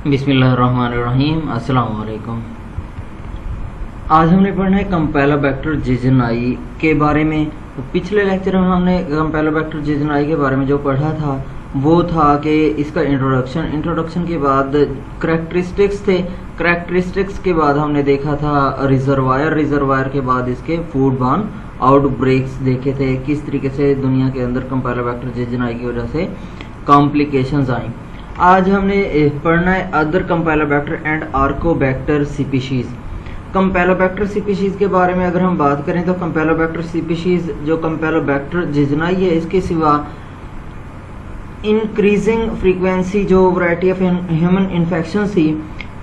बिस्मिल्लाहिर्रहमानिर्रहीम। अस्सलाम वालेकुम। आज हमने पढ़ना है कैम्पेलोबैक्टर जिज़नाई के बारे में। पिछले लेक्चर में हमने कैम्पेलोबैक्टर जिज़नाई के बारे में जो पढ़ा था वो था कि इसका इंट्रोडक्शन के बाद करैक्टरिस्टिक्स थे। करैक्टरिस्टिक्स के बाद हमने देखा था रिजर्वायर के बाद इसके फूड बॉर्न आउटब्रेक्स देखे थे, किस तरीके से दुनिया के अंदर कैम्पेलोबैक्टर जिज़नाई की वजह से कॉम्प्लिकेशंस आई। आज हमने पढ़ना है अदर कैम्पेलोबैक्टर एंड आर्कोबैक्टर स्पीशीज। कैम्पेलोबैक्टर स्पीशीज के बारे में अगर हम बात करें तो कैम्पेलोबैक्टर स्पीशीज जो कैम्पेलोबैक्टर जिज़नाई है, इसके सिवा इंक्रीजिंग फ्रीक्वेंसी जो वैरायटी ऑफ ह्यूमन इन्फेक्शन थी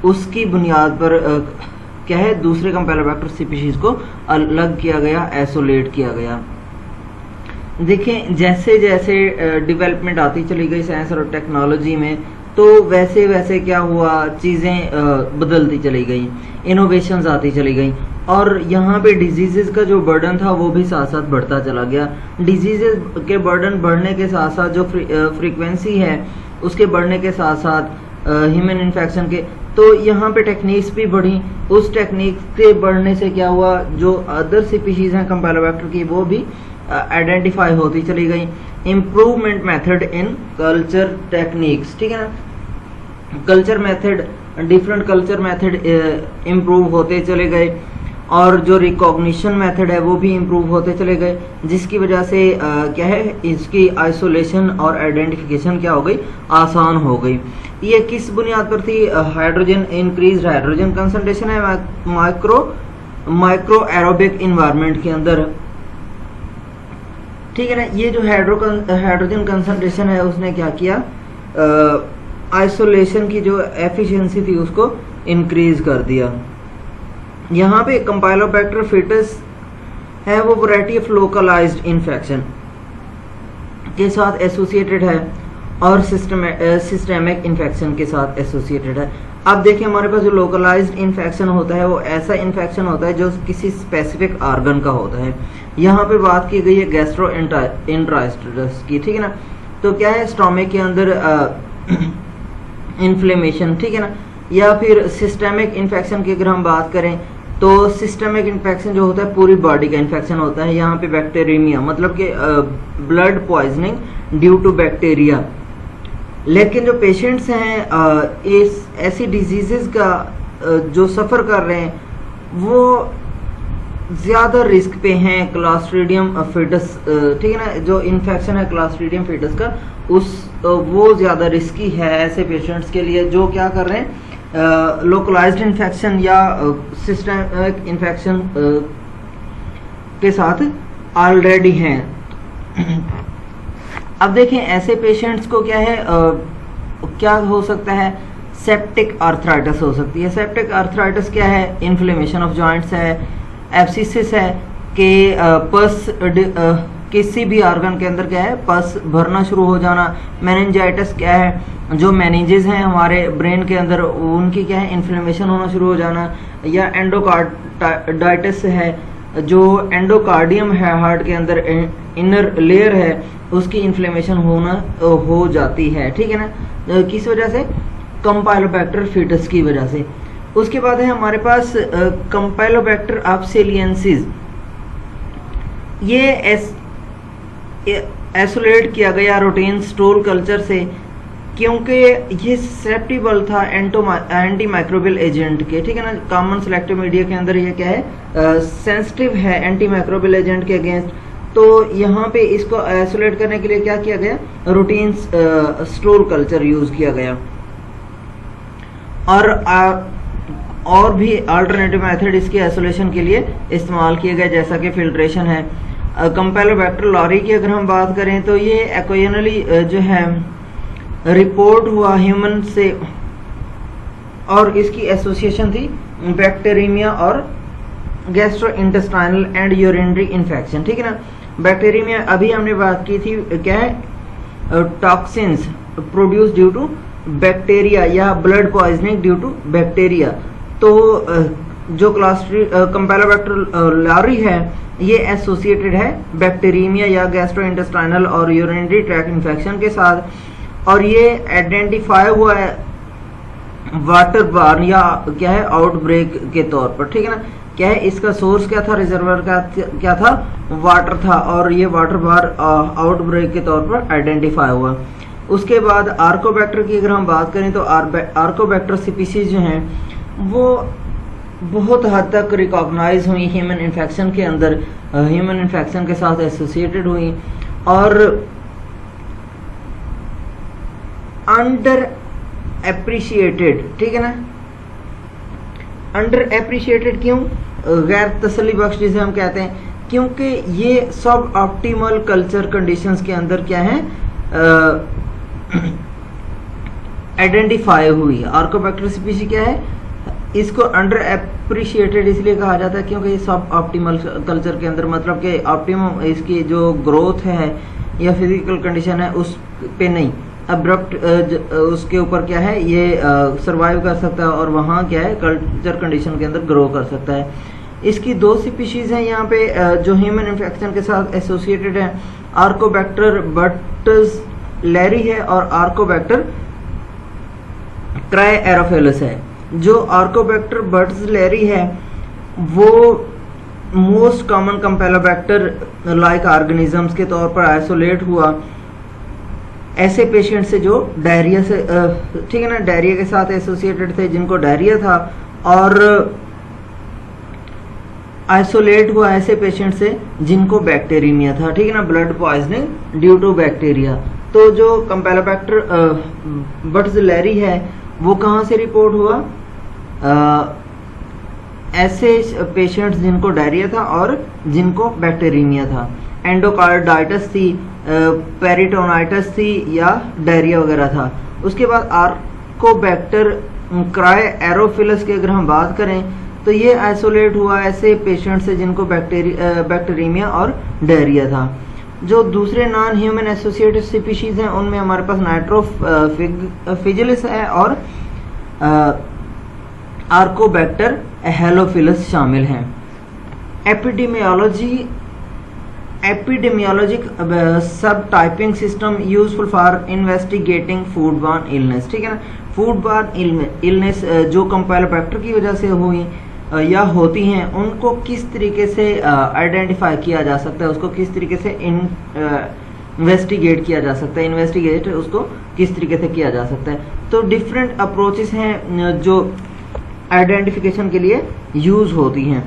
उसकी बुनियाद पर क्या है दूसरे कैम्पेलोबैक्टर स्पीशीज को अलग किया गया, आइसोलेट किया गया। देखें जैसे जैसे डेवलपमेंट आती चली गई साइंस और टेक्नोलॉजी में, तो वैसे वैसे क्या हुआ, चीज़ें बदलती चली गई, इनोवेशंस आती चली गई और यहाँ पे डिजीज़ का जो बर्डन था वो भी साथ साथ बढ़ता चला गया। डिजीज़ के बर्डन बढ़ने के साथ साथ जो फ्रीक्वेंसी है उसके बढ़ने के साथ साथ ह्यूमन इन्फेक्शन के, तो यहाँ पे टेक्निक्स भी बढ़ी। उस टेक्निक के बढ़ने से क्या हुआ, जो अदर स्पीशीज़ हैं कैम्पेलोबैक्टर की वो भी आइडेंटिफाई होती चली गई। Improvement method in culture techniques, ठीक है ना, culture method, different culture method improve होते चले गए और जो रिकॉग्निशन मेथड है वो भी इम्प्रूव होते चले गए, जिसकी वजह से क्या है इसकी आइसोलेशन और आइडेंटिफिकेशन क्या हो गई, आसान हो गई। ये किस बुनियाद पर थी? हाइड्रोजन, इंक्रीज हाइड्रोजन कंसंट्रेशन है माइक्रो एरोबिक इन्वायरमेंट के अंदर, ठीक है ना। ये जो हाइड्रोजन कंसंट्रेशन है उसने क्या किया, आइसोलेशन की जो एफिशिएंसी थी उसको इंक्रीज कर दिया। यहाँ पे कैम्पेलोबैक्टर फिटस है वो वैरायटी ऑफ लोकलाइज्ड इन्फेक्शन के साथ एसोसिएटेड है और सिस्टेमिक इन्फेक्शन के साथ एसोसिएटेड है। अब देखिए हमारे पास जो लोकलाइज्ड इन्फेक्शन होता है वो ऐसा इन्फेक्शन होता है जो किसी स्पेसिफिक ऑर्गन का होता है। यहाँ पे बात की गई है गैस्ट्रोएंटेराइटिस की, ठीक है ना। तो क्या है, स्टोमक के अंदर इन्फ्लेमेशन, ठीक है ना। या फिर सिस्टेमिक इन्फेक्शन की अगर हम बात करें तो सिस्टेमिक इन्फेक्शन जो होता है पूरी बॉडी का इन्फेक्शन होता है। यहाँ पे बैक्टीरियमिया मतलब कि blood poisoning due to bacteria. लेकिन जो पेशेंट्स हैं इस ऐसी डिजीजेस का जो सफ़र कर रहे हैं वो ज़्यादा रिस्क पे हैं क्लॉस्ट्रीडियम फिटस, ठीक है ना। जो इन्फेक्शन है क्लॉस्ट्रीडियम फिटस का वो ज़्यादा रिस्की है ऐसे पेशेंट्स के लिए जो क्या कर रहे हैं लोकलाइज्ड इन्फेक्शन या सिस्टेमिक इन्फेक्शन के साथ ऑलरेडी हैं। अब देखें ऐसे पेशेंट्स को क्या है क्या हो सकता है, सेप्टिक आर्थराइटिस हो सकती है। सेप्टिक आर्थराइटिस क्या है, इन्फ्लेमेशन ऑफ जॉइंट्स है, एब्सिसिस है कि पस किसी भी ऑर्गन के अंदर क्या है पस भरना शुरू हो जाना। मेनिंजाइटिस क्या है, जो मेनिंजेस हैं हमारे ब्रेन के अंदर उनकी क्या है इन्फ्लेमेशन होना शुरू हो जाना। या एंडोकार्डाइटिस है, जो एंडोकार्डियम है हार्ट के अंदर इनर लेयर है उसकी इन्फ्लेमेशन होना हो जाती है, ठीक है ना। किस वजह से, कैम्पेलोबैक्टर फिटस की वजह से। उसके बाद है हमारे पास कैम्पेलोबैक्टर एब्सिलियेंसिस। ये आइसोलेट किया गया रूटीन स्टूल कल्चर से क्योंकि ये ससेप्टिबल था एंटी माइक्रोबियल एजेंट के, ठीक है ना। कॉमन सेलेक्टिव मीडिया के अंदर ये क्या है सेंसिटिव है एंटी माइक्रोबियल एजेंट के अगेंस्ट। तो यहाँ पे इसको आइसोलेट करने के लिए क्या किया गया, रूटीन स्टूल कल्चर यूज किया गया। और भी अल्टरनेटिव मेथड इसके आइसोलेशन के लिए इस्तेमाल किए गए, जैसा कि फिल्ट्रेशन है। कैम्पेलोबैक्टर लॉरी की अगर हम बात करें तो ये एक्वाइनली जो है रिपोर्ट हुआ ह्यूमन से और इसकी एसोसिएशन थी बैक्टीरियमिया और गैस्ट्रोइंटेस्टाइनल एंड यूरिनरी इन्फेक्शन, ठीक है ना। बैक्टीरियमिया अभी हमने बात की थी, क्या है toxins produce due to bacteria या blood poisoning due to bacteria. तो जो कैम्पेलोबैक्टर लॉरी है ये एसोसिएटेड है बैक्टीरियमिया या गैस्ट्रोइंटेस्टाइनल और यूरिनरी ट्रैक्ट इन्फेक्शन के साथ, और ये आइडेंटिफाई हुआ है वाटर बार्न या क्या है आउटब्रेक के तौर पर, ठीक है ना। क्या है इसका सोर्स क्या था, रिजर्वर का क्या था, वाटर था, और ये वाटर बार आउटब्रेक के तौर पर आइडेंटिफाई हुआ। उसके बाद आर्कोबैक्टर की अगर हम बात करें तो आर्कोबैक्टर स्पीशीज जो हैं वो बहुत हद तक रिकॉग्नाइज हुई ह्यूमन इन्फेक्शन के अंदर, ह्यूमन इन्फेक्शन के साथ एसोसिएटेड हुई, और अंडर एप्रिशिएटेड, ठीक है ना। अंडर एप्रिशिएटेड क्यों, गैर तसल्ली बख्श जिसे हम कहते हैं, क्योंकि ये सब ऑप्टिमल कल्चर कंडीशंस के अंदर क्या है आइडेंटिफाई हुई। आर्कोबैक्टर स्पीशी क्या है, इसको अंडर एप्रिशिएटेड इसलिए कहा जाता है क्योंकि ये सब ऑप्टिमल कल्चर के अंदर, मतलब कि ऑप्टिमम इसकी जो ग्रोथ है या फिजिकल कंडीशन है उस पे नहीं, अब्रप्ट उसके ऊपर क्या है ये सरवाइव कर सकता है और वहाँ क्या है कल्चर कंडीशन के अंदर ग्रो कर सकता है। इसकी दो स्पीशीज हैं यहाँ पे जो ह्यूमन इन्फेक्शन के साथ एसोसिएटेड है, आर्कोबैक्टर बट्स लैरी है और आर्कोबैक्टर ट्राइएरोफिलस है। जो आर्कोबैक्टर बट्स लैरी है वो मोस्ट कॉमन कंपेलोबैक्टर लाइक ऑर्गेनिजम्स के तौर पर आइसोलेट हुआ ऐसे पेशेंट से जो डायरिया से, ठीक है ना, डायरिया के साथ एसोसिएटेड थे, जिनको डायरिया था, और आइसोलेट हुआ ऐसे पेशेंट से जिनको बैक्टीरियमिया था, ठीक है ना, blood poisoning due to bacteria. तो जो कंपेलोबैक्टर बट्स है वो कहाँ से रिपोर्ट हुआ, ऐसे पेशेंट्स जिनको डायरिया था और जिनको बैक्टीरियमिया था, एंडोकार्डाइटिस थी, पेरिटोनाइटिस थी या डायरिया वगैरह था। उसके बाद आर्कोबैक्टर क्राइएरोफिलस की अगर हम बात करें तो ये आइसोलेट हुआ ऐसे पेशेंट से जिनको बैक्टीरियमिया और डायरिया था। जो दूसरे नॉन ह्यूमन एसोसिएटेड स्पीशीज हैं उनमें हमारे पास नाइट्रोफिजिलिस है और आर्कोबैक्टर हेलोफिलस शामिल हैं। एपिडेमियोलॉजिक सब typing system useful for investigating food borne illness, ठीक है ना। फूड बॉर्न इलनेस जो कंपेलोबैक्टर की वजह से हुई या होती हैं उनको किस तरीके से आइडेंटिफाई किया जा सकता है, उसको किस तरीके से इन्वेस्टिगेट किया जा सकता है, इन्वेस्टिगेट उसको किस तरीके से किया जा सकता है। तो डिफरेंट अप्रोचेस हैं जो आइडेंटिफिकेशन के लिए यूज होती हैं।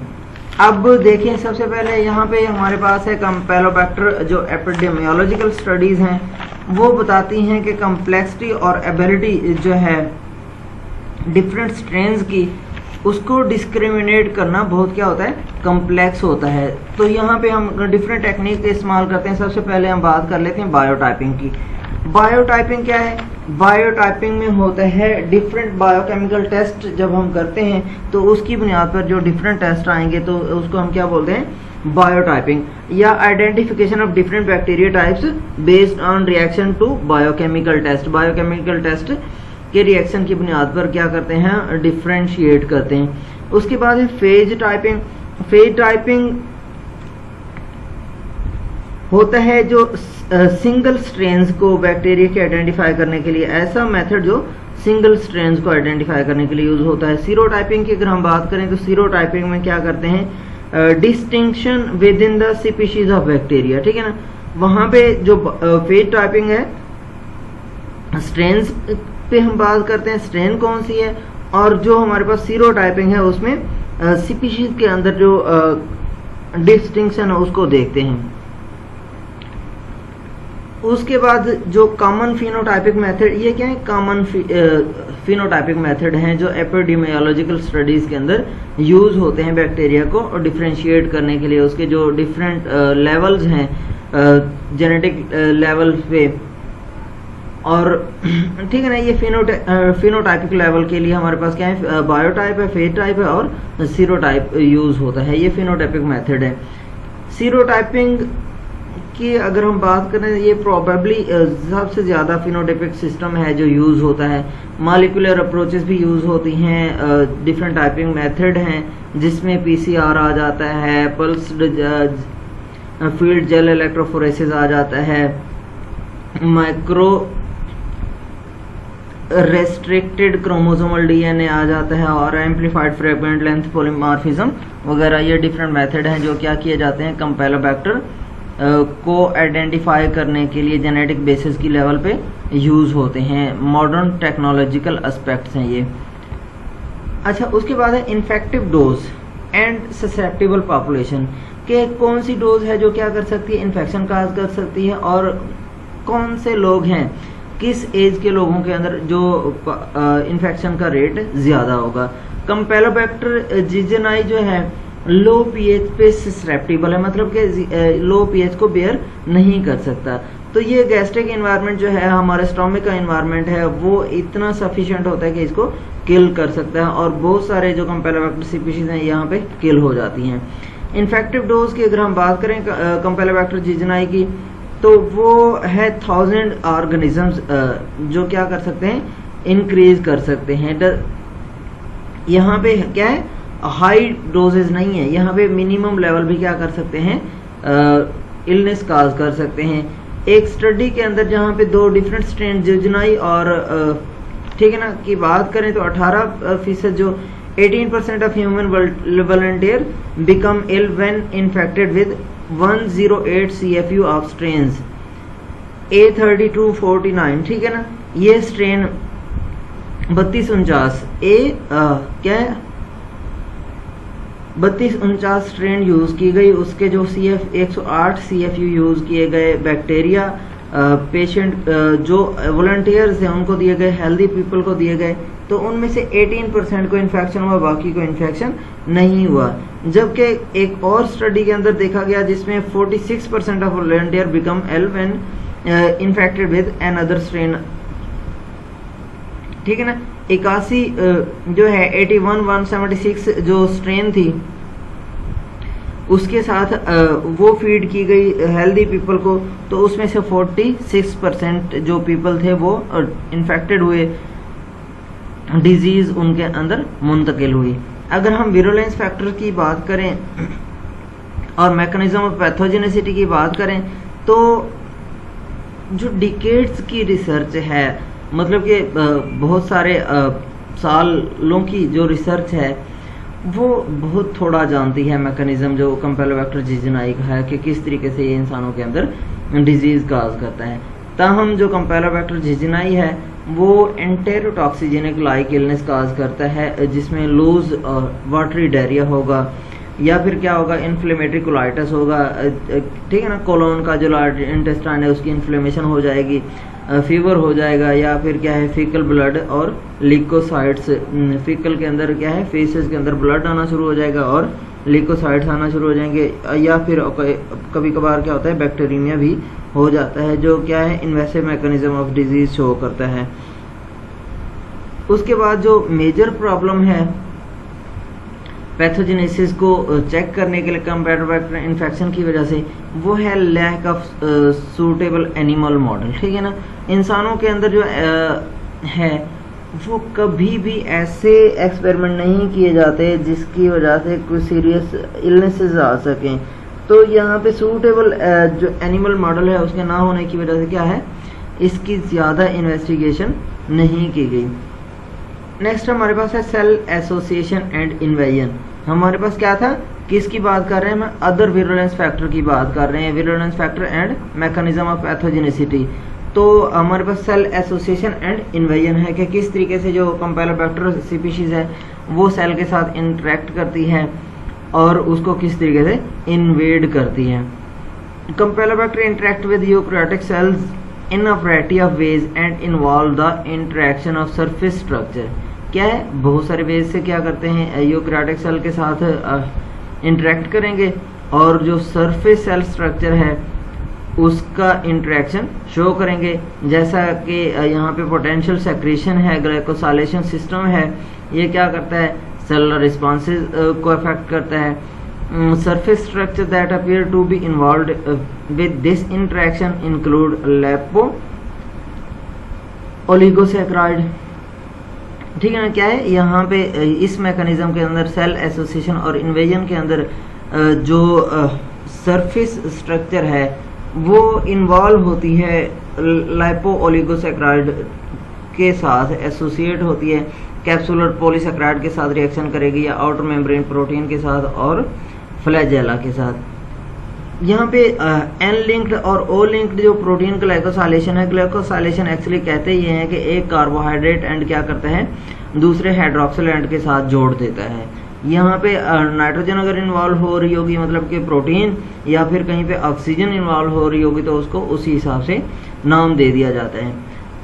अब देखिए सबसे पहले यहाँ पे हमारे पास है कंपेलोबैक्टर, जो एपिडेमियोलॉजिकल स्टडीज हैं वो बताती हैं कि कम्प्लेक्सिटी और एबिलिटी जो है डिफरेंट स्ट्रेन्स की, उसको डिस्क्रिमिनेट करना बहुत क्या होता है, कम्प्लेक्स होता है। तो यहाँ पे हम डिफरेंट टेक्निक इस्तेमाल करते हैं। सबसे पहले हम बात कर लेते हैं बायोटाइपिंग की। बायोटाइपिंग क्या है, बायोटाइपिंग में होता है डिफरेंट बायोकेमिकल टेस्ट जब हम करते हैं तो उसकी बुनियाद पर जो डिफरेंट टेस्ट आएंगे तो उसको हम क्या बोलते हैं, बायोटाइपिंग, या identification of different bacteria types based on reaction to biochemical test. Biochemical test के रिएक्शन की बुनियाद पर क्या करते हैं, डिफरेंशिएट करते हैं। उसके बाद है फेज टाइपिंग। फेज टाइपिंग होता है जो सिंगल स्ट्रेन्स को बैक्टीरिया के आइडेंटिफाई करने के लिए, ऐसा मेथड जो सिंगल स्ट्रेन्स को आइडेंटिफाई करने के लिए यूज होता है। सीरोटाइपिंग की अगर हम बात करें तो सीरोटाइपिंग में क्या करते हैं, distinction with in the species of bacteria, ठीक है ना। वहां पे जो फेज टाइपिंग है स्ट्रेन्स पे हम बात करते हैं, स्ट्रेन कौन सी है, और जो हमारे पास सीरोटाइपिंग है उसमें स्पीशीज के अंदर जो डिस्टिंक्शन है उसको देखते हैं। उसके बाद जो कॉमन फिनोटाइपिक मेथड, ये क्या है, कॉमन फिनोटाइपिक मेथड हैं जो एपिडेमियोलॉजिकल स्टडीज के अंदर यूज होते हैं बैक्टीरिया को डिफरेंशिएट करने के लिए। उसके जो डिफरेंट लेवल्स हैं जेनेटिक लेवल पे, और ठीक है ना, ये फिनोटाइपिक लेवल के लिए हमारे पास क्या है, बायोटाइप है, फेज टाइप है और सीरोटाइप यूज होता है। ये फिनोटाइपिक मेथड है। सीरोटाइपिंग की अगर हम बात करें, ये प्रोबेबली सबसे ज़्यादा फिनोटाइपिक सिस्टम है जो यूज़ होता है। मॉलिक्यूलर अप्रोचेस भी यूज़ होती हैं, डिफरेंट टाइपिंग मेथड हैं जिसमें पीसीआर आ जाता है, पल्स्ड फील्ड जेल इलेक्ट्रोफोरेसिस आ जाता है, माइक्रो रेस्ट्रिक्टेड क्रोमोसोमल डीएनए आ जाता है और एम्पलीफाइड फ्रेगमेंट लेंथ पॉलीमॉर्फिज्म वगैरह, ये डिफरेंट मेथड हैं जो क्या किए जाते हैं कैम्पेलोबैक्टर को आइडेंटिफाई करने के लिए जेनेटिक बेसिस की लेवल पे यूज़ होते हैं। मॉडर्न टेक्नोलॉजिकल एस्पेक्ट्स हैं ये। अच्छा, उसके बाद है infective dose and susceptible population, के कौन सी डोज है जो क्या कर सकती है, इन्फेक्शन काज कर सकती है, और कौन से लोग हैं, किस एज के लोगों के अंदर जो इन्फेक्शन का रेट ज़्यादा होगा। कैम्पेलोबैक्टर जिजेनाई जो है लो पीएच पे ससेप्टिबल है, मतलब कि लो पीएच को बेयर नहीं कर सकता। तो ये गैस्ट्रिक इन्वायरमेंट जो है, हमारे स्टोमिक का इन्वायरमेंट है, वो इतना सफिशिएंट होता है कि इसको किल कर सकता है, और बहुत सारे जो कैम्पेलोबैक्टर स्पीशीज हैं यहाँ पे किल हो जाती हैं। इन्फेक्टिव डोज की अगर हम बात करें कैम्पेलोबैक्टर जिजेनाई की, तो वो है 1000 ऑर्गेनिजम्स जो क्या कर सकते हैं, इंक्रीज कर सकते हैं। यहाँ पे क्या है, हाई डोजेज नहीं है, यहाँ पे मिनिमम लेवल भी क्या कर सकते हैं, इलनेस काज कर सकते हैं। एक स्टडी के अंदर जहाँ पे 2 डिफरेंट स्ट्रेन जिजेनाई और ठीक है ना की बात करें, तो 18% जो 18% of human volunteer become ill when infected with 108 CFU of strains A3249, ठीक है ना। ये स्ट्रेन 3249 क्या है, 3249 स्ट्रेन यूज की गई। उसके जो 108 CFU यूज किए गए बैक्टीरिया पेशेंट जो वॉलंटियर्स हैं उनको दिए गए, हेल्दी पीपल को दिए गए, तो उनमें से 18% को इन्फेक्शन हुआ, बाकी को इन्फेक्शन नहीं हुआ। जबकि एक और स्टडी के अंदर देखा गया जिसमें 46% of volunteer become ill when infected with another strain, ठीक है ना। 81 जो है 81-176 जो स्ट्रेन थी उसके साथ वो फीड की गई हेल्दी पीपल को, तो उसमें से 46% जो पीपल थे वो इन्फेक्टेड हुए, डिजीज उनके अंदर मुंतकिल हुई। अगर हम विरुलेंस फैक्टर की बात करें और मैकेनिज्म ऑफ पैथोजेनिसिटी की बात करें, तो जो डिकेड्स की रिसर्च है, मतलब कि बहुत सारे सालों की जो रिसर्च है, वो बहुत थोड़ा जानती है मैकेनिज्म जो कैम्पेलोबैक्टर जिजेनाई का है कि किस तरीके से ये इंसानों के अंदर डिजीज काज करता है। ताहम जो कैम्पेलोबैक्टर जिजेनाई है वो एंटेरोटॉक्सिजेनिक लाइक इलनेस काज करता है, जिसमें लूज वाटरी डायरिया होगा, या फिर क्या होगा, इन्फ्लेमेटरी कोलाइटिस होगा, ठीक है ना। कोलोन का जो लार्ज इंटेस्टाइन है उसकी इन्फ्लेमेशन हो जाएगी, फीवर हो जाएगा, या फिर क्या है, फीकल ब्लड और लिकोसाइट्स, फीकल के अंदर क्या है, फेसेस के अंदर ब्लड आना शुरू हो जाएगा और लिकोसाइट्स आना शुरू हो जाएंगे, या फिर कभी कभार क्या होता है, बैक्टीरिया भी हो जाता है, जो क्या है, invasive mechanism of disease show करता है। उसके बाद जो मेजर प्रॉब्लम है पैथोजेनेसिस को चेक करने के लिए कैम्पेलोबैक्टर इन्फेक्शन की वजह से, वो है lack of suitable animal model, ठीक है ना। इंसानों के अंदर जो है वो कभी भी ऐसे एक्सपेरिमेंट नहीं किए जाते जिसकी वजह से कोई सीरियस इलनेसेस आ सकें। तो यहाँ पे सूटेबल जो एनिमल मॉडल है उसके ना होने की वजह से क्या है, इसकी ज़्यादा इन्वेस्टिगेशन नहीं की गई। नेक्स्ट हमारे पास है सेल एसोसिएशन एंड इन्वेजन। हमारे पास क्या था, किसकी बात कर रहे हैं, हम अदर विरुलेंस फैक्टर की बात कर रहे हैं, virulence factor and mechanism of pathogenicity. तो हमारे पास सेल एसोसिएशन एंड इन्वेजन है कि किस तरीके से जो कैम्पेलोबैक्टर स्पीशीज है वो सेल के साथ इंटरेक्ट करती है और उसको किस तरीके से इन्वेड करती है। Campylobacter interact with eukaryotic cells in a variety of ways and involve the interaction of surface structure। क्या है, बहुत सारे वेज से क्या करते हैं, यूकैरियोटिक सेल के साथ इंटरेक्ट करेंगे और जो सरफेस सेल स्ट्रक्चर है उसका इंटरेक्शन शो करेंगे। जैसा कि यहाँ पे पोटेंशियल सेक्रेशन है, ग्लाइकोसाइलेशन सिस्टम है, ये क्या करता है, सेलुलर रिस्पॉन्सेज को अफेक्ट करता है। Surface structure that appear to be involved with this interaction include lipo oligosaccharide, ठीक है ना। क्या है यहाँ पे इस मैकेनिज्म के अंदर सेल एसोसिएशन और इन्वेजन के अंदर जो सरफेस स्ट्रक्चर है वो इन्वॉल्व होती है लाइपो ओलिगोसैक्राइड के साथ एसोसिएट होती है, कैप्सुलर पॉलीसैकेराइड के साथ रिएक्शन करेगी या आउटर मेम्ब्रेन प्रोटीन के साथ और फ्लैजेला के साथ। यहाँ पे एन लिंक्ड और ओ लिंक्ड जो प्रोटीन ग्लाइकोसाइलेशन है, ग्लाइकोसाइलेशन एक्चुअली कहते ये हैं कि एक कार्बोहाइड्रेट एंड क्या करता है दूसरे हाइड्रोक्सिल एंड के साथ जोड़ देता है। यहाँ पे नाइट्रोजन अगर इन्वॉल्व हो रही होगी मतलब कि प्रोटीन, या फिर कहीं पे ऑक्सीजन इन्वॉल्व हो रही होगी तो उसको उसी हिसाब से नाम दे दिया जाता है।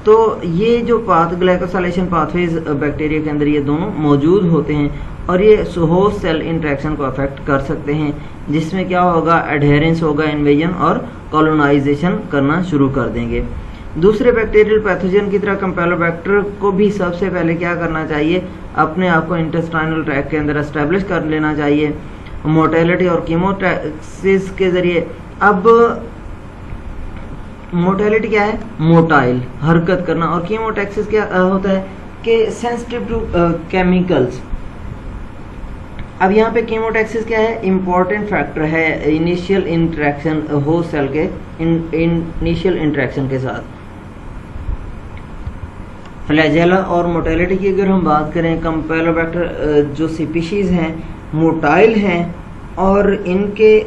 तो ये जो ग्लाइकोसाइलेशन पाथवेज बैक्टीरिया के अंदर ये दोनों मौजूद होते हैं और ये होस्ट सेल इंटरेक्शन को अफेक्ट कर सकते हैं, जिसमें क्या होगा एडहेरेंस होगा, इन्वेजन और कॉलोनाइजेशन करना शुरू कर देंगे। दूसरे बैक्टीरियल पैथोजन की तरह कैम्पेलोबैक्टर को भी सबसे पहले क्या करना चाहिए, अपने आप को इंटेस्टाइनल ट्रैक्ट के अंदर एस्टेब्लिश कर लेना चाहिए मोटेलिटी और कीमोटैक्सिस के जरिए। अब मोटेलिटी क्या है, मोटाइल हरकत करना, और कीमोटैक्सिस क्या होता है कि सेंसिटिव टू केमिकल्स। अब यहाँ पे कीमोटैक्सिस क्या है, इंपॉर्टेंट फैक्टर है इनिशियल इंटरेक्शन होस्ट सेल के इनिशियल इंटरेक्शन के साथ। फ्लैजेला और मोटेलिटी की अगर हम बात करें, कैम्पेलोबैक्टर जो स्पीशीज हैं मोटाइल हैं और इनके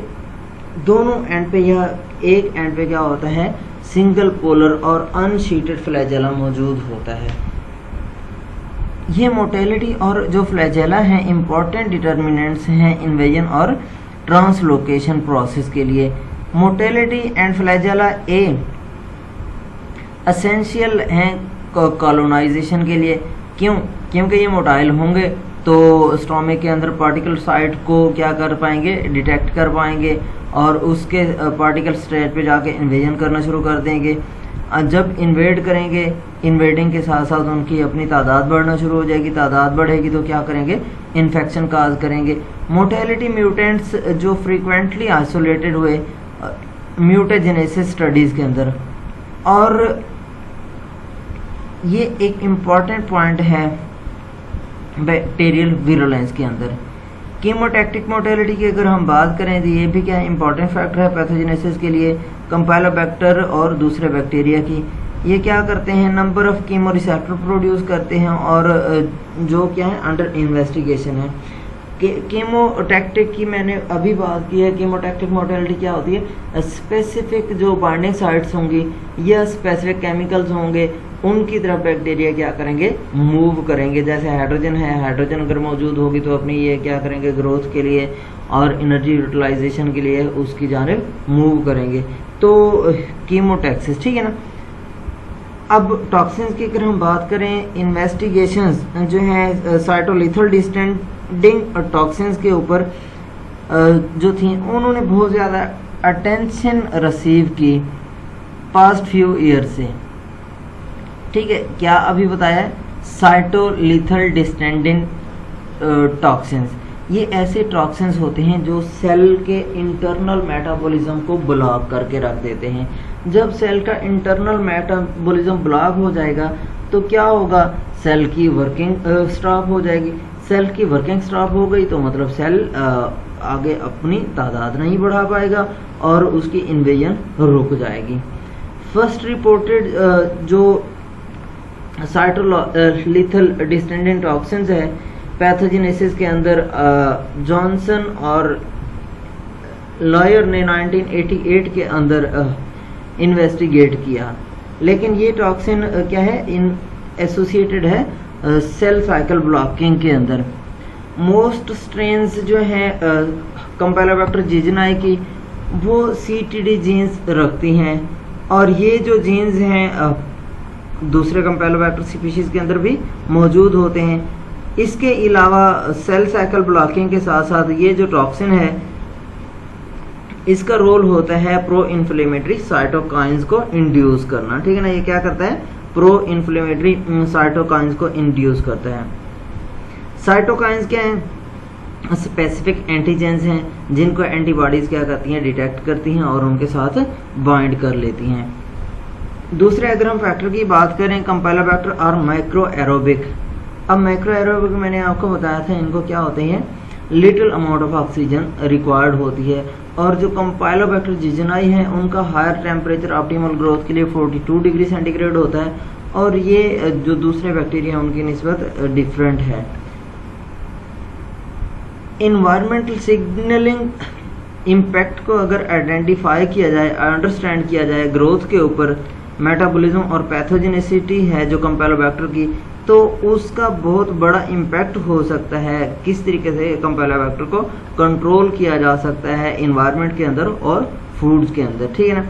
दोनों एंड पे या एक एंड पे क्या होता है सिंगल पोलर और अनशीटेड फ्लैजेला मौजूद होता है। ये मोटेलिटी और जो फ्लैजेला हैं इंपॉर्टेंट डिटर्मिनेंट्स हैं इन्वेजन और ट्रांसलोकेशन प्रोसेस के लिए। Mortality and flagella A essential हैं कॉलोनाइजेशन के लिए। क्यों? क्योंकि ये मोटाइल होंगे तो स्टोमक के अंदर पार्टिकल साइट को क्या कर पाएंगे, डिटेक्ट कर पाएंगे और उसके पार्टिकल स्टेज पे जाके इन्वेजन करना शुरू कर देंगे। जब इन्वेड करेंगे, इन्वेडिंग के साथ साथ उनकी अपनी तादाद बढ़ना शुरू हो जाएगी। तादाद बढ़ेगी तो क्या करेंगे, इन्फेक्शन काज करेंगे। मोटेलिटी म्यूटेंट्स जो फ्रीक्वेंटली आइसोलेटेड हुए म्यूटेजेनेसिस स्टडीज़ के अंदर, और ये एक इम्पॉर्टेंट पॉइंट है बैक्टीरियल विरुलेंस के अंदर। कीमोटैक्टिक मोटेलिटी की अगर हम बात करें तो ये भी क्या इंपॉर्टेंट फैक्टर है पैथोजेनेसिस के लिए। कैम्पेलोबैक्टर और दूसरे बैक्टीरिया की ये क्या करते हैं, number of chemo receptor produce करते हैं और जो क्या है अंडर इन्वेस्टिगेशन है। कीमोटैक्टिक की मैंने अभी बात की है। कीमोटैक्टिक मोटेलिटी क्या होती है, स्पेसिफिक जो बाइंडिंग साइट्स होंगी या स्पेसिफिक केमिकल्स होंगे उनकी तरफ बैक्टीरिया क्या करेंगे, मूव करेंगे। जैसे हाइड्रोजन है, हाइड्रोजन अगर मौजूद होगी तो अपनी ये क्या करेंगे, ग्रोथ के लिए और एनर्जी यूटिलाइजेशन के लिए उसकी जानिब मूव करेंगे। तो कीमोटैक्सिस, ठीक है ना। अब टॉक्सिन्स की अगर हम बात करें, इन्वेस्टिगेशंस जो है साइटोलिथल डिस्टेंडिंग टॉक्सिन्स के ऊपर जो थी उन्होंने बहुत ज़्यादा अटेंशन रिसीव की पास्ट फ्यू ईयर से, ठीक है। क्या अभी बताया, साइटोलिथल डिस्टेंडिंग टॉक्सिन्स। ये ऐसे टॉक्सिन्स होते हैं जो सेल के इंटरनल मेटाबॉलिज्म को ब्लॉक करके रख देते हैं। जब सेल का इंटरनल मेटाबॉलिज्म ब्लॉक हो जाएगा तो क्या होगा, सेल की वर्किंग स्टॉप हो जाएगी। सेल की वर्किंग स्टॉप हो गई तो मतलब सेल आगे अपनी तादाद नहीं बढ़ा पाएगा और उसकी इन्वेजन रुक जाएगी। फर्स्ट रिपोर्टेड जो साइटोलिथल डिस्टेंडिंग टॉक्सिन्स है पैथोजेनेसिस के अंदर जॉनसन और लॉयर ने 1988 के अंदर इन्वेस्टिगेट किया। लेकिन ये टॉक्सिन क्या है, एसोसिएटेड है सेल साइकिल ब्लॉकिंग के अंदर। मोस्ट स्ट्रेन्स जो हैं कैम्पेलोबैक्टर जिजेनाई की वो CTD जीन्स रखती हैं और ये जो जीन्स हैं दूसरे कैम्पेलोबैक्टर स्पीशीज के अंदर भी मौजूद होते हैं। इसके अलावा सेल साइकिल ब्लॉकिंग के साथ साथ ये जो टॉक्सिन है इसका रोल होता है प्रो इन्फ्लेमेटरी साइटोकाइंस को इंड्यूस करना, ठीक है ना। ये क्या करता है, प्रो इन्फ्लेमेटरी साइटोकाइंस को इंड्यूस करता है। साइटोकाइंस क्या है, स्पेसिफिक एंटीजेंस हैं जिनको एंटीबॉडीज क्या करती हैं, डिटेक्ट करती हैं और उनके साथ बाइंड कर लेती हैं। दूसरे अगर हम फैक्टर की बात करें, कैम्पेलोबैक्टर और माइक्रो एरोबिक। अब माइक्रो एरोबिक मैंने आपको बताया था, इनको क्या होते हैं, little amount of oxygen required होती है। और जो कैम्पेलोबैक्टर जिजेनाई हैं उनका हायर टेम्परेचर ऑप्टिमल ग्रोथ के लिए 42 डिग्री सेंटीग्रेड होता है और ये जो दूसरे बैक्टीरिया उनकी निस्बत डिफरेंट है। इन्वायरमेंटल सिग्नलिंग इम्पैक्ट को अगर आइडेंटिफाई किया जाए, अंडरस्टैंड किया जाए ग्रोथ के ऊपर, मेटाबॉलिज्म और पैथोजेनिसिटी है जो कैम्पेलोबैक्टर की, तो उसका बहुत बड़ा इम्पैक्ट हो सकता है। किस तरीके से कैम्पेलोबैक्टर को कंट्रोल किया जा सकता है इन्वायरमेंट के अंदर और फूड्स के अंदर, ठीक है ना।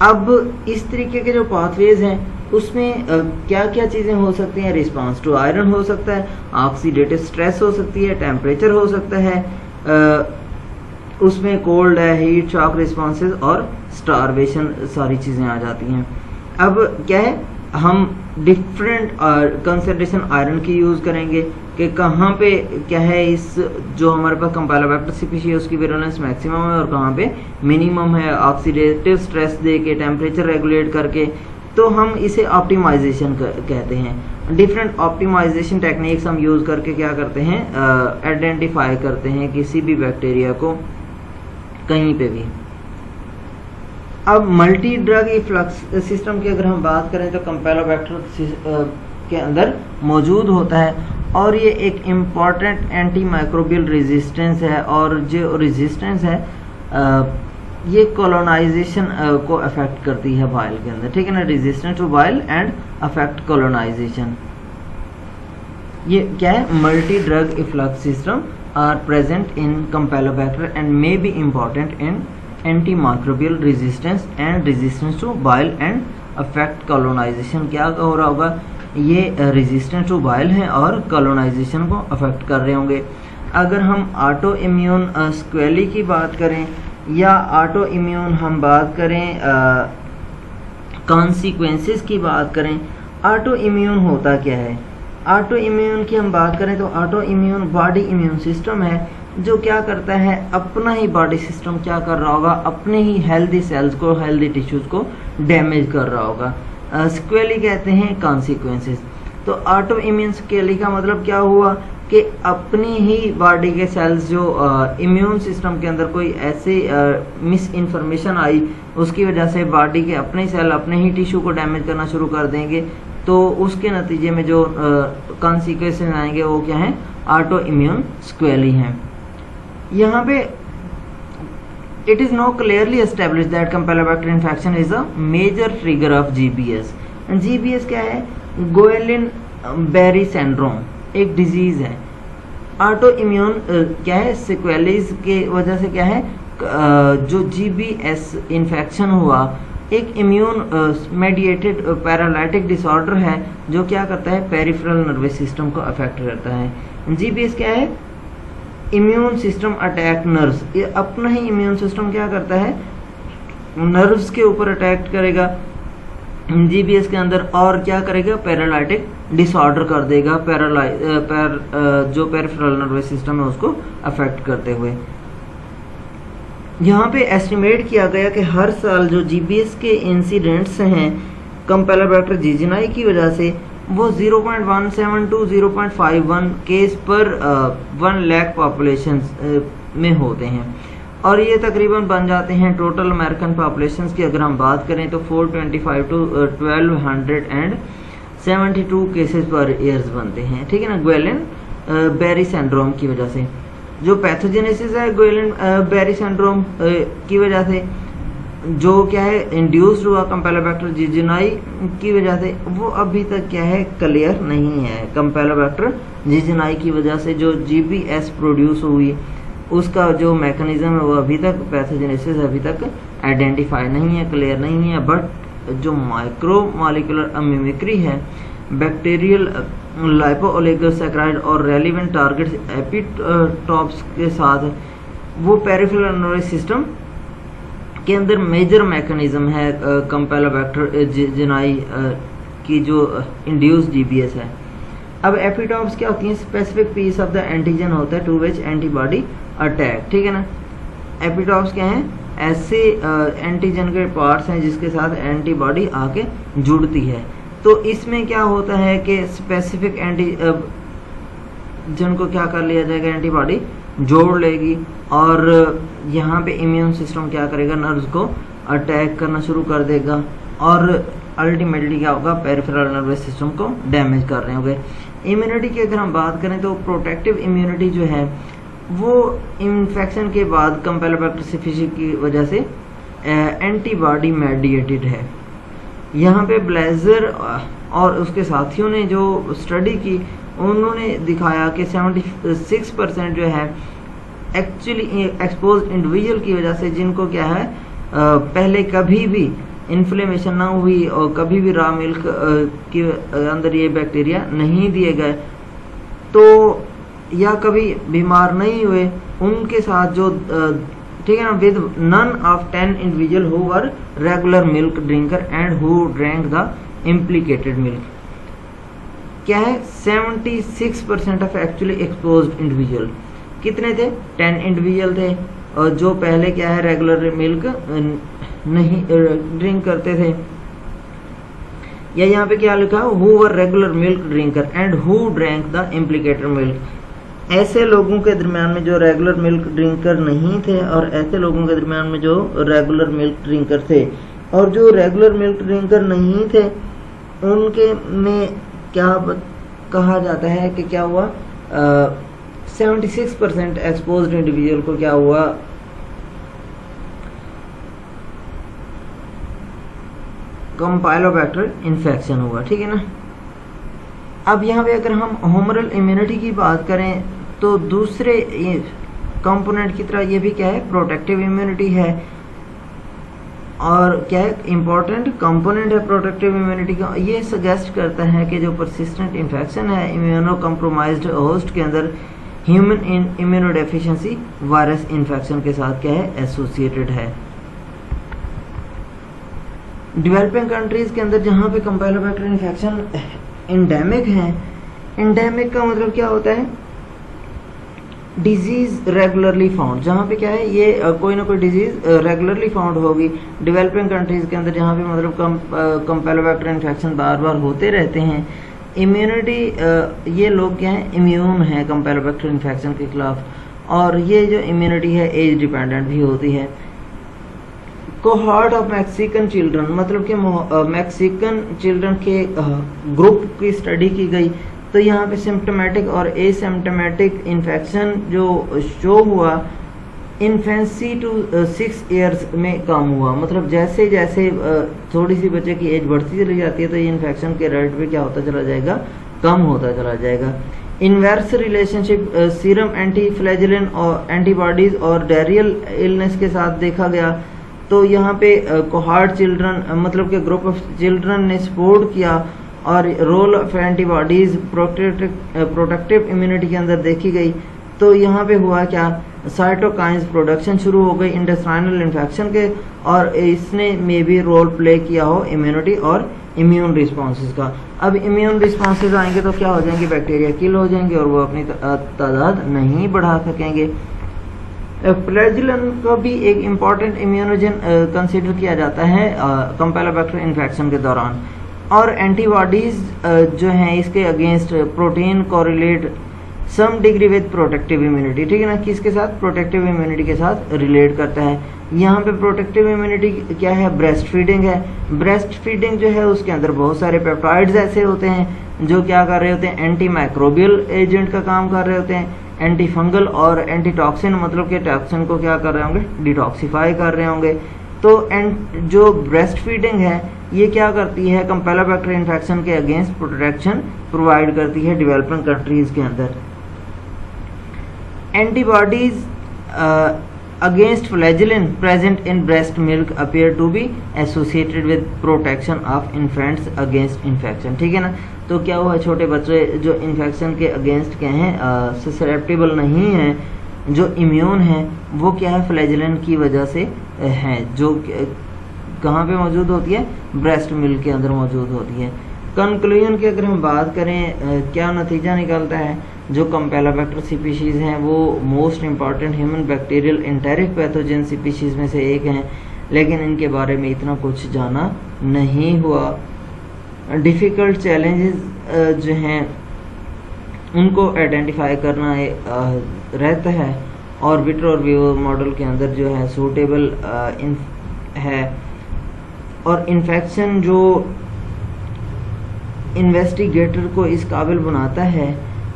अब इस तरीके के जो पाथवेज हैं उसमें क्या क्या चीज़ें हो सकती हैं? रिस्पांस टू आयरन हो सकता है, ऑक्सीडेटिव स्ट्रेस हो सकती है, टेम्परेचर हो सकता है, उसमें कोल्ड है, हीट शॉक रिस्पॉन्सेज और स्टारवेशन, सारी चीज़ें आ जाती हैं। अब क्या है, हम डिफरेंट कंसंट्रेशन आयरन की यूज़ करेंगे कि कहाँ पे क्या है, इस जो हमारे पास कैम्पेलोबैक्टर स्पीशीज उसकी विरुलेंस मैक्सिमम है और कहाँ पे मिनिमम है, ऑक्सीडेटिव स्ट्रेस दे के, टेम्परेचर रेगुलेट करके, तो हम इसे ऑप्टिमाइजेशन कहते हैं। डिफरेंट ऑप्टिमाइजेशन टेक्निक्स हम यूज़ करके क्या करते हैं, आइडेंटिफाई करते हैं किसी भी बैक्टीरिया को कहीं पे भी। अब मल्टी ड्रग इफ्लक्स सिस्टम की अगर हम बात करें तो कैम्पेलोबैक्टर के अंदर मौजूद होता है और ये एक इम्पॉर्टेंट एंटी माइक्रोबियल रेजिस्टेंस है, और जो रेजिस्टेंस है ये कॉलोनाइजेशन को अफेक्ट करती है बाइल के अंदर, ठीक है ना। Resistance to bile and affect colonization, ये क्या है, multi drug efflux system are present in campylobacter and may be important in antimicrobial resistance and resistance to bile and affect colonization. क्या हो रहा होगा, ये रेजिस्टेंस टू बाइल है और कॉलोनाइजेशन को अफेक्ट कर रहे होंगे। अगर हम ऑटो इम्यून स्क्वेली की बात करें या ऑटो इम्यून हम बात करें कॉन्सिक्वेंसेस की बात करें, ऑटो इम्यून होता क्या है? ऑटो इम्यून की हम बात करें तो auto immune body immune system है जो क्या करता है, अपना ही बॉडी सिस्टम क्या कर रहा होगा, अपने ही हेल्दी सेल्स को, हेल्दी टिश्यूज को डैमेज कर रहा होगा। स्क्वेली कहते हैं कॉन्सिक्वेंसेस। तो ऑटो इम्यून स्क्वेली का मतलब क्या हुआ कि अपनी ही बॉडी के सेल्स जो इम्यून सिस्टम के अंदर कोई ऐसे मिस इन्फॉर्मेशन आई, उसकी वजह से बॉडी के अपने सेल अपने ही टिश्यू को डैमेज करना शुरू कर देंगे, तो उसके नतीजे में जो कॉन्सिक्वेंसेस आएंगे वो क्या है, ऑटो इम्यून स्क्वेली हैं। यहाँ पे it is now clearly established that Campylobacter infection is a major trigger of GBS. And GBS क्या है, Guillain-Barré syndrome, एक डिजीज है। ऑटो इम्यून क्या है, सिक्वेलीज के वजह से क्या है, जो GBS इन्फेक्शन हुआ एक इम्यून मेडिएटेड पैरालाइटिक डिसऑर्डर है जो क्या करता है, पेरिफेरल नर्वस सिस्टम को अफेक्ट करता है। GBS क्या है, इम्यून सिस्टम अटैक नर्व्स, ये अपना ही इम्यून सिस्टम क्या करता है, नर्व्स के ऊपर अटैक करेगा जीबीएस के अंदर, और क्या करेगा, पैरालाइटिक डिसऑर्डर कर देगा, जो पेरिफेरल नर्वस सिस्टम है उसको अफेक्ट करते हुए। यहाँ पे एस्टिमेट किया गया कि हर साल जो जीबीएस के इंसिडेंट्स हैं कैम्पेलोबैक्टर जिजीनाई की वजह से वो 0.17 to 0.51 केस पर 1 लाख पॉपुलेशन में होते हैं, और ये तकरीबन बन जाते हैं टोटल अमेरिकन पॉपुलेशन की अगर हम बात करें तो 425 to 1272 केसेस पर ईयर्स बनते हैं, ठीक है ना, गुइलेन-बैरी सिंड्रोम की वजह से। जो पैथोजेनेसिस है गुइलेन-बैरी सिंड्रोम की वजह से, जो क्या है इंड्यूस्ड हुआ कैम्पेलोबैक्टर जिजीनाई की वजह से, वो अभी तक क्या है, क्लियर नहीं है। कैम्पेलोबैक्टर जिजीनाई की वजह से जो जीबीएस प्रोड्यूस हुई उसका जो मैकेनिज्म है वो अभी तक, पैथोजेनेसिस अभी तक आइडेंटिफाई नहीं है, क्लियर नहीं है। बट जो माइक्रो मॉलिक्यूलर मिमिक्री है, बैक्टीरियल लाइपोओलिगोसैकेराइड और रेलिवेंट टारगेट एपिटॉप्स के साथ, वो पेरिफेरल नर्वस सिस्टम के अंदर मेजर मैकेनिज्म है कैम्पेलोबैक्टर जिजीनाई की जो इंड्यूस्ड जीबीएस है। अब एपिटॉप्स क्या होती हैं, specific piece of the antigen होता है टू विच एंटीबॉडी अटैक, ठीक है ना। एपिटॉप्स क्या हैं, ऐसे एंटीजन के पार्ट्स हैं जिसके साथ एंटीबॉडी आके जुड़ती है। तो इसमें क्या होता है कि स्पेसिफिक एंटीजन को क्या कर लिया जाएगा, एंटीबॉडी जोड़ लेगी, और यहाँ पे इम्यून सिस्टम क्या करेगा, नर्व्स को अटैक करना शुरू कर देगा, और अल्टीमेटली क्या होगा, पेरिफेरल नर्वस सिस्टम को डैमेज कर रहे होंगे। इम्यूनिटी की अगर हम बात करें तो प्रोटेक्टिव इम्यूनिटी जो है वो इन्फेक्शन के बाद कैम्पेलोबैक्टर सिफिसी की वजह से एंटीबॉडी मेडिएटेड है। यहाँ पे ब्लेजर और उसके साथियों ने जो स्टडी की उन्होंने दिखाया कि 76% जो है एक्चुअली एक्सपोज इंडिविजुअल की वजह से, जिनको क्या है पहले कभी भी इन्फ्लेमेशन ना हुई और कभी भी रॉ मिल्क के अंदर ये बैक्टीरिया नहीं दिए गए, तो या कभी बीमार नहीं हुए, उनके साथ जो ठीक है ना, with none of 10 individual who were regular milk drinker and who drank the implicated milk, क्या है 76% ऑफ एक्चुअली एक्सपोज्ड इंडिविजुअल कितने थे, 10 इंडिविजुअल थे, और जो पहले क्या है रेगुलर मिल्क नहीं ड्रिंक करते थे। या यहाँ पे क्या लिखा है, who were regular milk drinker and who drank the implicated milk. ऐसे लोगों के दरमियान में जो रेगुलर मिल्क ड्रिंकर नहीं थे और ऐसे लोगों के दरमियान में जो रेगुलर मिल्क ड्रिंकर थे, और जो रेगुलर मिल्क ड्रिंकर नहीं थे उनके में क्या कहा जाता है कि क्या हुआ, 76% एक्सपोज्ड इंडिविजुअल को क्या हुआ, कैम्पेलोबैक्टर इन्फेक्शन हुआ। ठीक है ना। अब यहाँ पे अगर हम ह्यूमरल इम्यूनिटी की बात करें तो दूसरे कंपोनेंट की तरह ये भी क्या है, प्रोटेक्टिव इम्यूनिटी है, और क्या है इम्पोर्टेंट कंपोनेंट है प्रोटेक्टिव इम्यूनिटी का। ये सजेस्ट करता है कि जो परसिस्टेंट इन्फेक्शन है इम्यूनो कम्प्रोमाइज्ड होस्ट के अंदर ह्यूमन इम्यूनोडेफिशिएंसी वायरस इन्फेक्शन के साथ क्या है, एसोसिएटेड है। डेवलपिंग कंट्रीज के अंदर जहाँ पे कैम्पेलोबैक्टर इन्फेक्शन एंडेमिक है, एंडेमिक का मतलब क्या होता है, डिजीज रेगुलरली फाउंड, जहाँ पे क्या है ये कोई ना कोई डिजीज रेगुलरली फाउंड होगी। डेवलपिंग कंट्रीज के अंदर जहाँ पे मतलब कैम्पेलोबैक्टर इन्फेक्शन बार बार होते रहते हैं, इम्यूनिटी ये लोग क्या है, इम्यून है कैम्पेलोबैक्टर इन्फेक्शन के खिलाफ, और ये जो इम्यूनिटी है एज डिपेंडेंट भी होती है। कोहॉर्ट ऑफ मैक्सिकन चिल्ड्रन, मतलब कि मैक्सिकन चिल्ड्रन के ग्रुप की स्टडी की गई, तो यहाँ पे सिम्टोमेटिक और एसिम्टोमेटिक इन्फेक्शन जो शो हुआ इन्फेंसी टू 6 ईयर्स में कम हुआ। मतलब जैसे जैसे थोड़ी सी बच्चे की एज बढ़ती चली जाती है तो ये इन्फेक्शन के रेट पे क्या होता चला जाएगा, कम होता चला जाएगा। इनवर्स रिलेशनशिप सीरम एंटीफ्लैजेलिन और एंटीबॉडीज और डायरियल इलनेस के साथ देखा गया। तो यहाँ पे कोहार्ट चिल्ड्रन मतलब के ग्रुप ऑफ चिल्ड्रन ने सपोर्ट किया, और role of antibodies protective immunity के अंदर देखी गई। तो यहाँ पे हुआ क्या, साइटोकाइंस प्रोडक्शन शुरू हो गई इंटेस्टाइनल इन्फेक्शन के, और इसने मे भी रोल प्ले किया हो इम्यूनिटी और इम्यून रिस्पॉन्सेज का। अब इम्यून रिस्पॉन्सेज आएंगे तो क्या हो जाएंगे, बैक्टीरिया किल हो जाएंगे और वो अपनी तादाद नहीं बढ़ा सकेंगे। फ्लैजिलन को भी एक इम्पॉर्टेंट इम्यूनोजन कंसिडर किया जाता है कैम्पेलोबैक्टर इन्फेक्शन के दौरान, और एंटीबॉडीज जो हैं इसके against protein correlate some degree with protective immunity. ठीक है ना, किसके साथ, प्रोटेक्टिव इम्यूनिटी के साथ रिलेट करता है। यहाँ पे प्रोटेक्टिव इम्यूनिटी क्या है, ब्रेस्ट फीडिंग है। ब्रेस्ट फीडिंग जो है उसके अंदर बहुत सारे पेप्टाइड्स ऐसे होते हैं जो क्या कर रहे होते हैं, एंटी माइक्रोबियल एजेंट का काम कर रहे होते हैं, एंटी फंगल और एंटी टॉक्सिन, मतलब कि टॉक्सिन को क्या कर रहे होंगे, डिटॉक्सिफाई कर रहे होंगे। तो जो ब्रेस्ट फीडिंग है ये क्या करती है, कैम्पेलोबैक्टर इन्फेक्शन के अगेंस्ट प्रोटेक्शन प्रोवाइड करती है डेवलपिंग कंट्रीज के अंदर। Antibodies against flagellin present in breast milk appear to be associated with protection of infants against infection. ठीक है ना, तो क्या हुआ, छोटे बच्चे जो इन्फेक्शन के अगेंस्ट क्या हैं, ससेप्टेबल नहीं हैं, जो इम्यून है वो क्या है, फ्लैजिलिन की वजह से हैं, जो कहाँ पे मौजूद होती है, ब्रेस्ट मिल्क के अंदर मौजूद होती है। कंक्लूजन की अगर हम बात करें, क्या नतीजा निकलता है, जो कैम्पेलोबैक्टर स्पीशीज हैं वो most important human bacterial enteric pathogen species में से एक हैं, लेकिन इनके बारे में इतना कुछ जाना नहीं हुआ। डिफ़िकल्ट चैलेंजेस जो हैं उनको आइडेंटिफाई करना रहता है, और विट्रो और विवो मॉडल के अंदर जो है सूटेबल है, और इन्फेक्शन जो इन्वेस्टिगेटर को इस काबिल बनाता है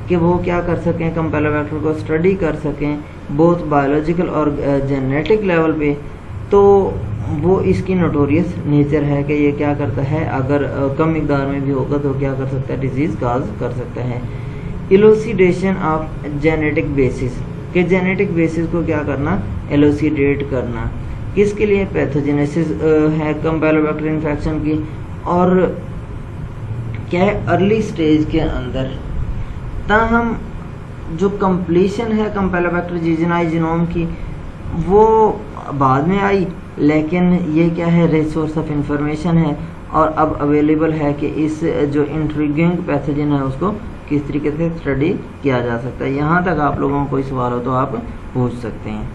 कि वो क्या कर सकें, कैम्पेलोबैक्टर को स्टडी कर सकें बोथ बायोलॉजिकल और जेनेटिक लेवल पे। तो वो इसकी नोटोरियस नेचर है कि ये क्या करता है, अगर कम मिकदार में भी होगा तो क्या कर सकता है, डिजीज़ काज कर सकता है। इलोसिडेशन ऑफ जेनेटिक बेसिस, कि जेनेटिक बेसिस को क्या करना, एलोसिडेट करना, किसके लिए, पैथोजेनेसिस है कैम्पेलोबैक्टर इन्फेक्शन की, और क्या है, अर्ली स्टेज के अंदर। ताहम जो कंप्लीशन है कैम्पेलोबैक्टर जिजेनाई जीनोम की वो बाद में आई, लेकिन ये क्या है, रिसोर्स ऑफ इंफॉर्मेशन है और अब अवेलेबल है कि इस जो इंट्रीगिंग पैथोजन है उसको किस तरीके से स्टडी किया जा सकता है। यहाँ तक आप लोगों को कोई सवाल हो तो आप पूछ सकते हैं।